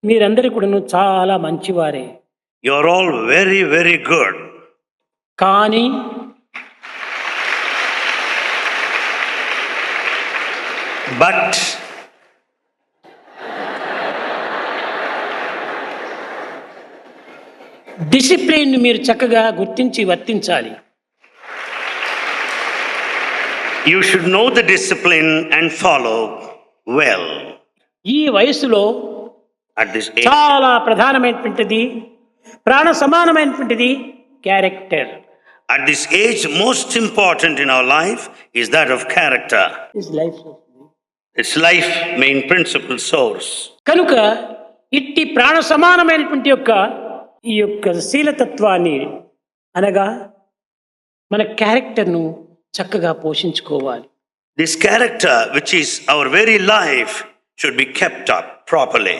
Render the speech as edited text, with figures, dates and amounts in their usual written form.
మీరందరూ కూడాను చాలా మంచివారే. You are all very, very good. కానీ But డిసిప్లిన్ మీరు చక్కగా గుర్తించి వర్తించాలి. you should know the discipline and follow well. ఈ వయసులో At this age, చాలా ప్రధానమైనటువంటిది, ప్రాణ సమానమైనటువంటిది character. at this age, most important in our life is that of character. It's life main principle source. కనుక ఇట్టి ప్రాణ సమానమైనటువంటి ఈ యొక్క శీలతత్వాన్ని అనగా మన క్యారెక్టర్ను చక్కగా పోషించుకోవాలి. This character, which is our very life, should be kept up properly.